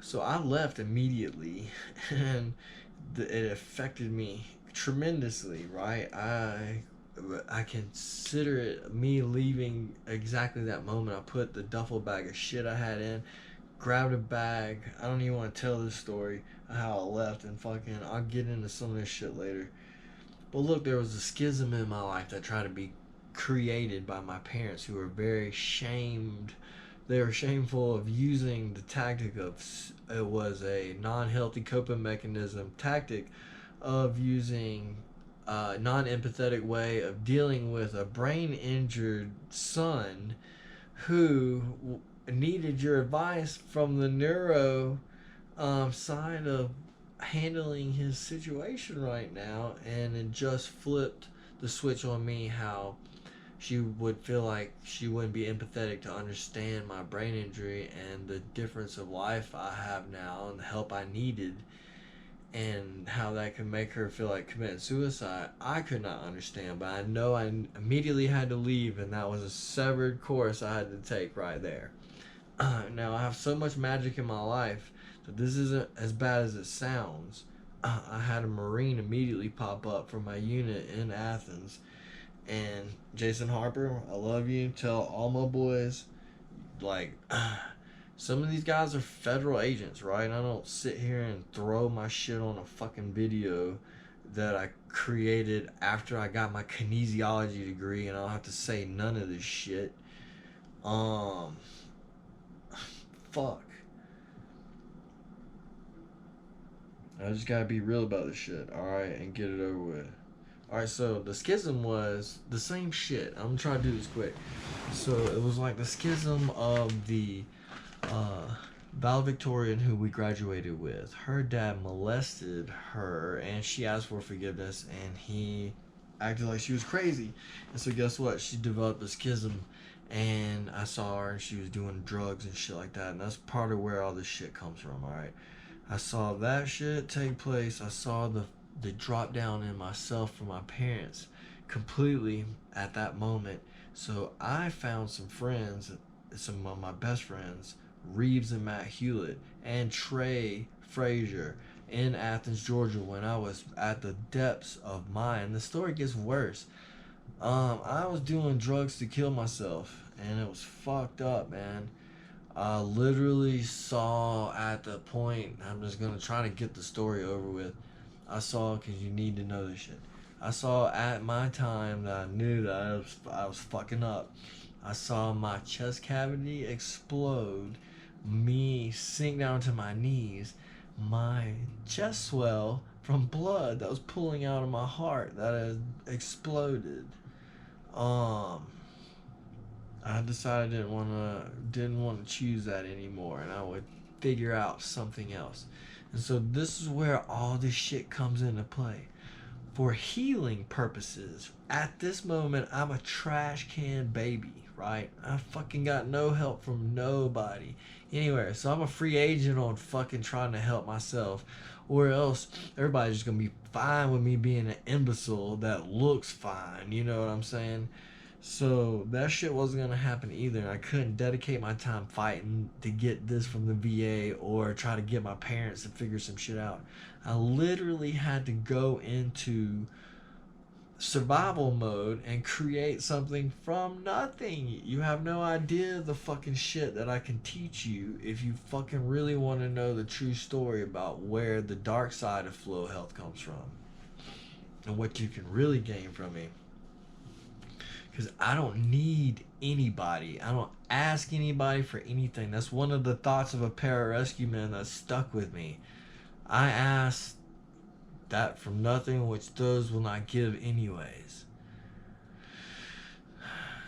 So I left immediately, and it affected me tremendously. Right, I consider it me leaving exactly that moment. I put the duffel bag of shit I had in, grabbed a bag. I don't even want to tell this story of how I left, and fucking I'll get into some of this shit later. But look, there was a schism in my life that tried to be created by my parents, who were very shamed. They were shameful of using the tactic of, it was a non-healthy coping mechanism tactic of using a non-empathetic way of dealing with a brain injured son who needed your advice from the neuro side of handling his situation right now. And it just flipped the switch on me how she would feel like she wouldn't be empathetic to understand my brain injury and the difference of life I have now and the help I needed, and how that could make her feel like committing suicide. I could not understand, but I know I immediately had to leave, and that was a severed course I had to take right there. Now I have so much magic in my life that this isn't as bad as it sounds. I had a Marine immediately pop up from my unit in Athens, and Jason Harper, I love you. Tell all my boys, like, some of these guys are federal agents, right? I don't sit here and throw my shit on a fucking video that I created after I got my kinesiology degree, and I don't have to say none of this shit. Um, fuck. I just gotta be real about this shit, alright, and get it over with. Alright, so the schism was the same shit. I'm trying to do this quick. So it was like the schism of the valedictorian who we graduated with. Her dad molested her, and she asked for forgiveness, and he acted like she was crazy. And so guess what? She developed a schism, and I saw her, and she was doing drugs and shit like that. And that's part of where all this shit comes from. All right, I saw that shit take place. I saw the drop down in myself from my parents completely at that moment. So I found some friends, some of my best friends, Reeves and Matt Hewlett, and Trey Frazier in Athens, Georgia, when I was at the depths of mine. The story gets worse. I was doing drugs to kill myself, and it was fucked up, man. I literally saw at the point, I'm just gonna try to get the story over with. I saw, because you need to know this shit. I saw at my time that I knew that I was fucking up. I saw my chest cavity explode, me sink down to my knees, my chest swell from blood that was pulling out of my heart that had exploded. Um, I decided I didn't want to choose that anymore, and I would figure out something else. And so this is where all this shit comes into play. For healing purposes, at this moment, I'm a trash can baby, right? I fucking got no help from nobody anywhere. So I'm a free agent on fucking trying to help myself. Or else everybody's just gonna be fine with me being an imbecile that looks fine. You know what I'm saying? So that shit wasn't gonna happen either. I couldn't dedicate my time fighting to get this from the VA or try to get my parents to figure some shit out. I literally had to go into survival mode and create something from nothing. You have no idea the fucking shit that I can teach you if you fucking really want to know the true story about where the dark side of Flow Health comes from and what you can really gain from me. Because I don't need anybody. I don't ask anybody for anything. That's one of the thoughts of a pararescue man that stuck with me. I ask that from nothing which those will not give anyways.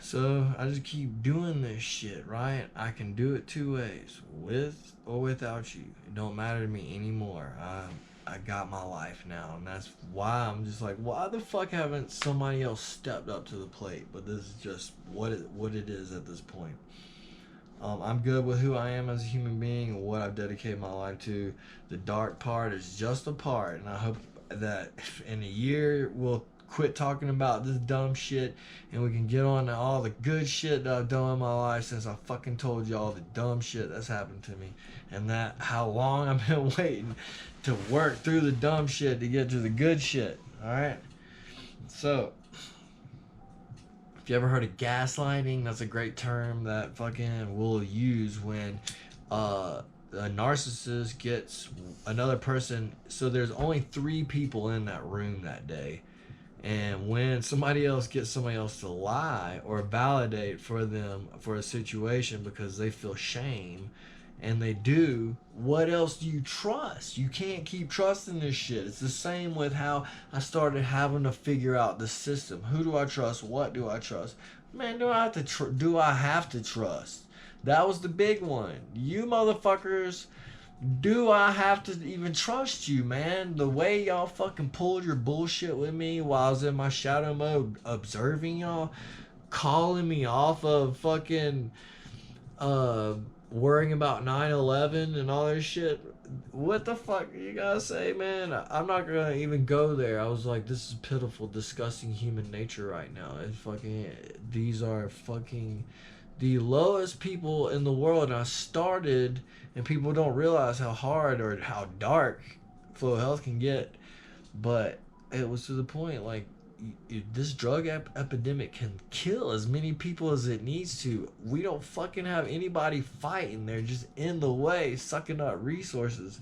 So I just keep doing this shit, right? I can do it two ways, with or without you. It don't matter to me anymore. I got my life now, and that's why I'm just like, why the fuck haven't somebody else stepped up to the plate? But this is just what it is at this point. I'm good with who I am as a human being and what I've dedicated my life to. The dark part is just a part, and I hope that in a year we'll quit talking about this dumb shit and we can get on to all the good shit that I've done in my life since I fucking told you all the dumb shit that's happened to me and that how long I've been waiting to work through the dumb shit to get to the good shit. Alright? So, if you ever heard of gaslighting, that's a great term that fucking we'll use when a narcissist gets another person. So there's only 3 people in that room that day. And when somebody else gets somebody else to lie or validate for them for a situation because they feel shame, and they do, what else do you trust? You can't keep trusting this shit. It's the same with how I started having to figure out the system. Who do I trust? What do I trust? Man, do I have to trust? That was the big one. You motherfuckers, do I have to even trust you, man? The way y'all fucking pulled your bullshit with me while I was in my shadow mode observing y'all, calling me off of fucking worrying about 9/11 and all this shit. What the fuck you gotta say, man? I'm not gonna even go there. I was like, this is pitiful, disgusting human nature right now. It's fucking, these are fucking the lowest people in the world. And I started, and people don't realize how hard or how dark Flow Health can get. But it was to the point, like, this drug epidemic can kill as many people as it needs to. We don't fucking have anybody fighting. They're just in the way, sucking up resources.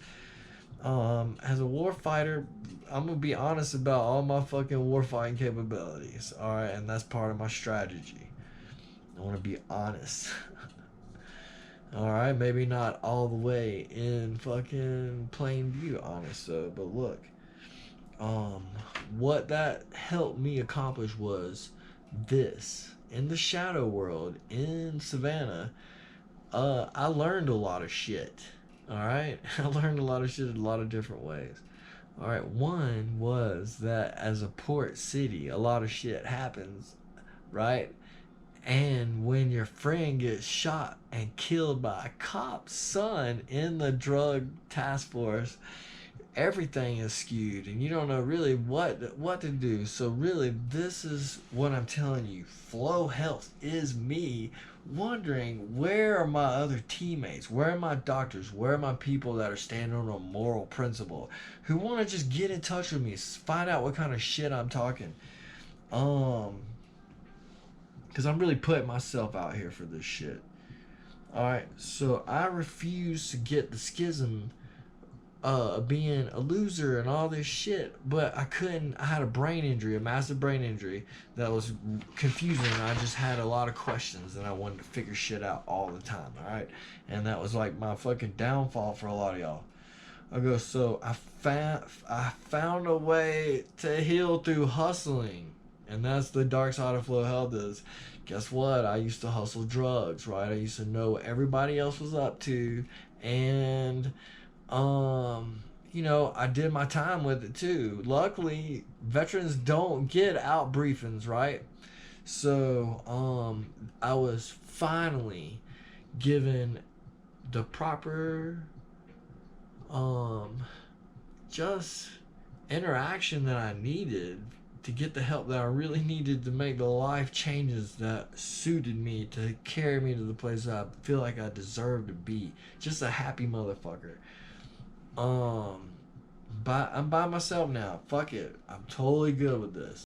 As a war fighter, I'm gonna be honest about all my fucking war fighting capabilities. All right, and that's part of my strategy. I want to be honest. All right, maybe not all the way in fucking plain view honest though, but look. What that helped me accomplish was this. In the shadow world, in Savannah, I learned a lot of shit. Alright? I learned a lot of shit in a lot of different ways. Alright, one was that as a port city, a lot of shit happens, right? And when your friend gets shot and killed by a cop's son in the drug task force, everything is skewed and you don't know really what to do. So really, this is what I'm telling you. Flow Health is me wondering, where are my other teammates? Where are my doctors? Where are my people that are standing on a moral principle who want to just get in touch with me, find out what kind of shit I'm talking? Because I'm really putting myself out here for this shit. Alright, so I refuse to get the schism being a loser and all this shit, but I couldn't. I had a brain injury, a massive brain injury that was confusing. I just had a lot of questions and I wanted to figure shit out all the time. All right, and that was like my fucking downfall for a lot of y'all. I go, so I found a way to heal through hustling, and that's the dark side of Flow Health. Is, guess what? I used to hustle drugs, right? I used to know what everybody else was up to, and you know, I did my time with it too. Luckily, veterans don't get out briefings, right? So, I was finally given the proper, just interaction that I needed to get the help that I really needed to make the life changes that suited me to carry me to the place that I feel like I deserve to be. Just a happy motherfucker. I'm by myself now. Fuck it. I'm totally good with this.